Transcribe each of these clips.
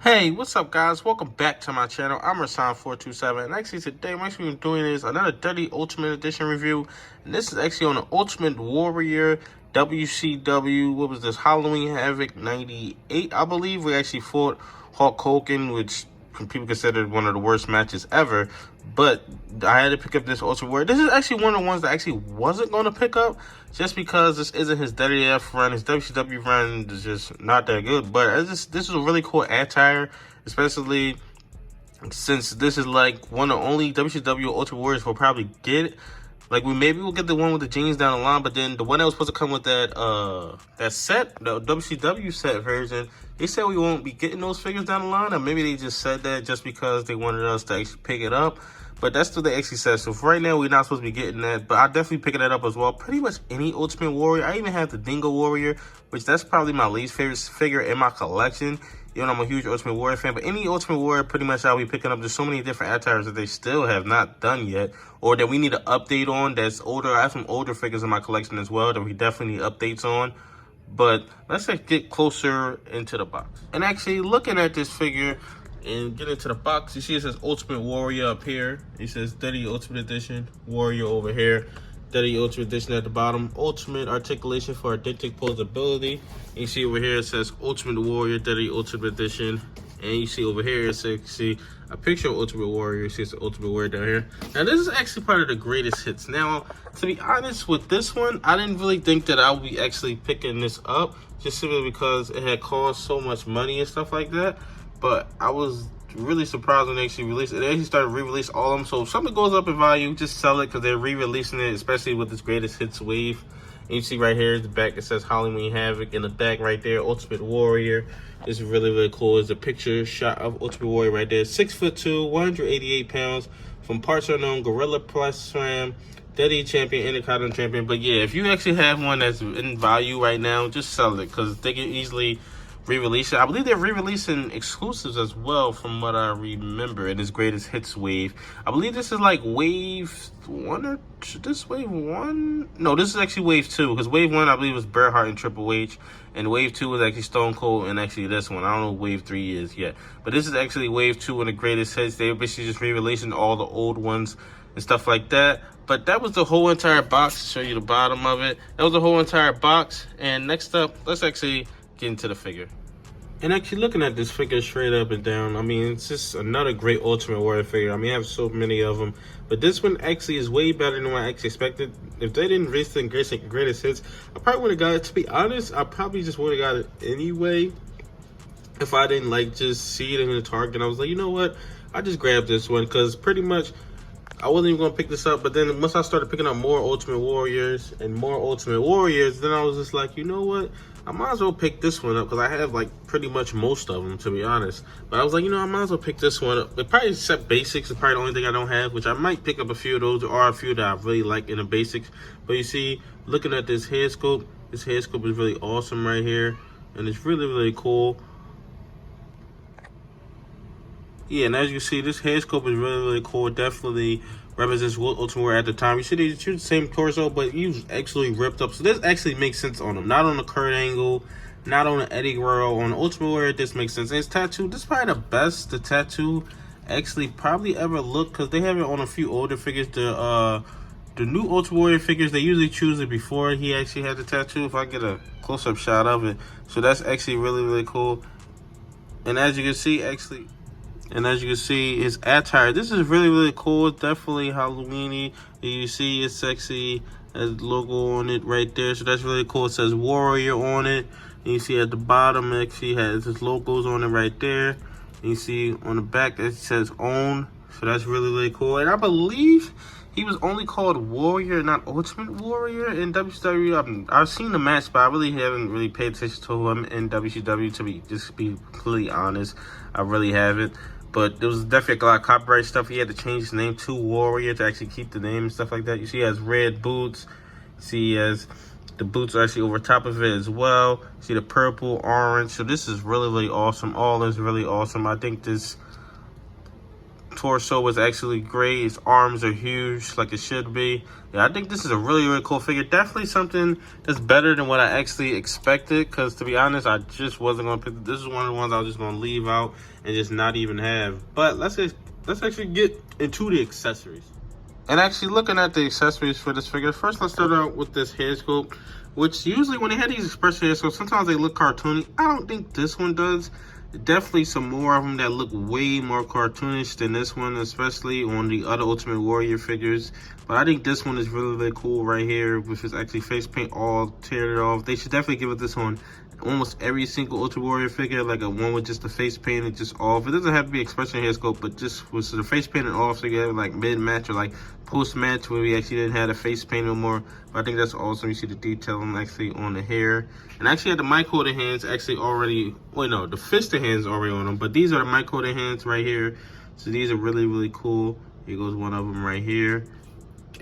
Hey, what's up, guys? Welcome back to my channel. I'm Rasan427, and actually today I'm actually doing is another WWE Ultimate Edition review, and this is actually on the Ultimate Warrior WCW. What was this? Halloween Havoc '98, I believe. We actually fought Hulk Hogan, which people considered one of the worst matches ever. But I had to pick up this Ultimate Warrior. This is actually one of the ones that I actually wasn't going to pick up, just because this isn't his WWF run. His WCW run is just not that good. But this is a really cool attire, especially since this is like one of the only WCW Ultimate Warriors we'll probably get. Like, maybe we'll get the one with the jeans down the line, but then the one that was supposed to come with that set, the WCW set version, they said we won't be getting those figures down the line, or maybe they just said that just because they wanted us to actually pick it up. But that's what they actually said. So for right now, we're not supposed to be getting that, but I'll definitely pick that up as well. Pretty much any Ultimate Warrior. I even have the Dingo Warrior, which that's probably my least favorite figure in my collection. Even though I'm a huge Ultimate Warrior fan, but any Ultimate Warrior, pretty much I'll be picking up. There's so many different attires that they still have not done yet, or that we need to update on that's older. I have some older figures in my collection as well that we definitely need updates on. But let's get closer into the box. And actually, looking at this figure and get into the box, you see it says Ultimate Warrior up here. It says WWE Ultimate Edition Warrior over here. WWE Ultimate Edition at the bottom. Ultimate articulation for identical posability. And you see over here it says Ultimate Warrior WWE Ultimate Edition. And you see over here it says, see a picture of Ultimate Warrior. You see it's the Ultimate Warrior down here. Now this is actually part of the greatest hits. Now, to be honest with this one, I didn't really think that I would be actually picking this up, just simply because it had cost so much money and stuff like that. But I was really surprised when they actually released it. They actually started re-release all of them. So if something goes up in value, just sell it, because they're re-releasing it, especially with this greatest hits wave. And you see right here at the back, it says Halloween Havoc. In the back right there, Ultimate Warrior. It's really, really cool. It's a picture shot of Ultimate Warrior right there. 6'2", 188 pounds, from parts unknown, Gorilla Press Slam, WWE Champion, Intercontinental Champion. But yeah, if you actually have one that's in value right now, just sell it, because they can easily re-release it. I believe they're re-releasing exclusives as well, from what I remember, in this greatest hits wave. I believe this is like wave 1, or this wave 1? No, this is actually wave 2, because wave 1 I believe was Bret Hart and Triple H, and wave 2 was actually Stone Cold, and actually this one, I don't know what wave 3 is yet, but this is actually wave 2 in the greatest hits. They're basically just re-releasing all the old ones and stuff like that. But that was the whole entire box. To show you the bottom of it, that was the whole entire box. And next up, let's actually get into the figure. And actually looking at this figure straight up and down, I mean, it's just another great Ultimate Warrior figure. I mean, I have so many of them, but this one actually is way better than what I actually expected. If they didn't release the greatest hits, I probably would have got it. To be honest, I probably just would have got it anyway if I didn't like just see it in the Target. I was like, you know what, I just grabbed this one, because pretty much I wasn't even going to pick this up. But then once I started picking up more Ultimate Warriors and more Ultimate Warriors, then I was just like, you know what, I might as well pick this one up, because I have like pretty much most of them, to be honest. But I was like, you know, I might as well pick this one up. But probably except basics is probably the only thing I don't have, which I might pick up a few of those. There are a few that I really like in the basics. But you see, looking at this head sculpt, this head sculpt is really awesome right here, and it's really, really cool. Yeah, and as you see, this head sculpt is really, really cool. Definitely represents Ultimate Warrior at the time. You see, they choose the same torso, but he was actually ripped up. So this actually makes sense on him. Not on the Kurt Angle, not on the Eddie Guerrero. On the Ultimate Warrior, this makes sense. And his tattoo, this is probably the best the tattoo actually probably ever looked, because they have it on a few older figures. The new Ultimate Warrior figures, they usually choose it before he actually had the tattoo. If I get a close-up shot of it. So that's actually really, really cool. And as you can see, his attire, this is really, really cool. It's definitely Halloween-y. You see it's sexy, has the logo on it right there. So that's really cool. It says Warrior on it. And you see at the bottom, it actually has his logos on it right there. And you see on the back, it says Own. So that's really, really cool. And I believe he was only called Warrior, not Ultimate Warrior in WCW. I've seen the match, but I really haven't really paid attention to him in WCW, to be completely honest. I really haven't. But there was definitely a lot of copyright stuff. He had to change his name to Warrior to actually keep the name and stuff like that. You see he has red boots. See he has the boots are actually over top of it as well. See the purple, orange. So this is really, really awesome. All is really awesome. I think this torso was actually great. His arms are huge, like it should be. Yeah, I think this is a really, really cool figure. Definitely something that's better than what I actually expected. Because to be honest, I just wasn't gonna pick. This is one of the ones I was just gonna leave out and just not even have. But let's actually get into the accessories. And actually looking at the accessories for this figure, first let's start out with this hair sculpt, which usually when they had these expression hair sculpts, sometimes they look cartoony. I don't think this one does. Definitely some more of them that look way more cartoonish than this one, especially on the other Ultimate Warrior figures. But I think this one is really, really cool right here, with his actually face paint all teared off. They should definitely give it this one. Almost every single Ultimate Warrior figure, like a one with just the face painted just off. It doesn't have to be expression hair sculpt, but just with the face painted off, so you have like mid-match or like post-match where we actually didn't have the face paint no more. But I think that's awesome. You see the detailing actually on the hair. And actually had the mic holder hands actually already, well no, the fisted hands already on them, but these are the mic holder hands right here. So these are really, really cool. Here goes one of them right here.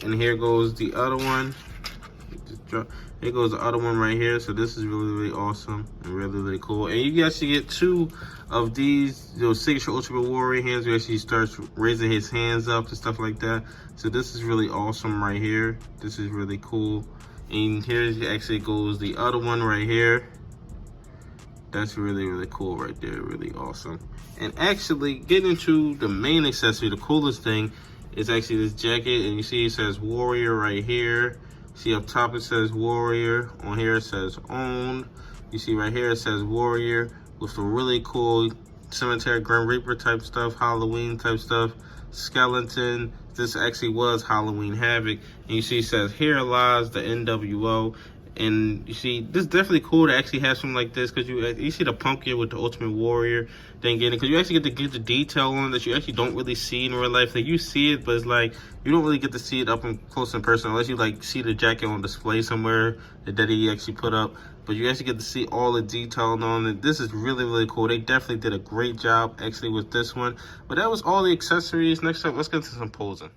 And here goes the other one. Here goes the other one right here. So this is really, really awesome and really, really cool. And you actually get two of these, those signature Ultimate Warrior hands where he starts raising his hands up and stuff like that. So this is really awesome right here. This is really cool. And here actually goes the other one right here. That's really, really cool right there. Really awesome. And actually getting into the main accessory, the coolest thing is actually this jacket. And you see it says Warrior right here. See up top it says Warrior. On here it says Owned. You see right here it says Warrior with some really cool Cemetery Grim Reaper type stuff, Halloween type stuff, skeleton. This actually was Halloween Havoc. And you see it says Here Lies the NWO. And you see, this is definitely cool to actually have something like this, because you see the pumpkin with the Ultimate Warrior thing in it, because you actually get to get the detail on it that you actually don't really see in real life. Like you see it, but it's like you don't really get to see it up close in person unless you like see the jacket on display somewhere that he actually put up. But you actually get to see all the detail on it. This is really, really cool. They definitely did a great job actually with this one. But that was all the accessories. Next up, let's get into some posing.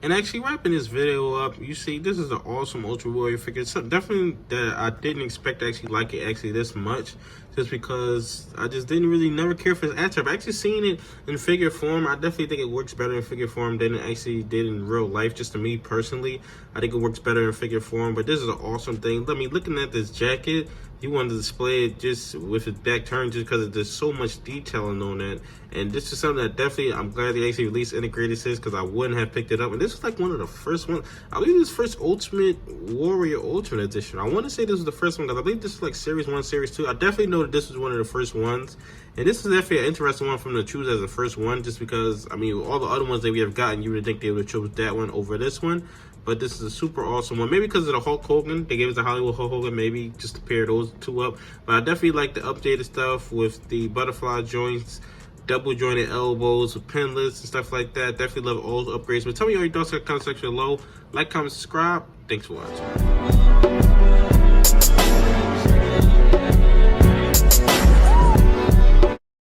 And actually wrapping this video up, you see this is an awesome Ultra Warrior figure. It's definitely that I didn't expect to actually like it actually this much, just because I just didn't really never care for his attire. But actually seeing it in figure form, I definitely think it works better in figure form than it actually did in real life. Just to me personally, I think it works better in figure form. But this is an awesome thing. I mean, looking at this jacket, you wanted to display it just with its back turned, just because there's so much detailing on that. And this is something that definitely, I'm glad they actually released integrated sets, because I wouldn't have picked it up. And this was like one of the first ones. I believe this first Ultimate Warrior Ultimate Edition. I want to say this was the first one, because I believe this is like Series 1, Series 2. I definitely know that this was one of the first ones. And this is definitely an interesting one for them to choose as the first one, just because, I mean, all the other ones that we have gotten, you would think they would have chose that one over this one. But this is a super awesome one. Maybe because of the Hulk Hogan. They gave us the Hollywood Hulk Hogan. Maybe just to pair those two up. But I definitely like the updated stuff with the butterfly joints, double jointed elbows, with pinless and stuff like that. Definitely love all the upgrades. But tell me all your thoughts in the comment section below. Like, comment, subscribe. Thanks for watching.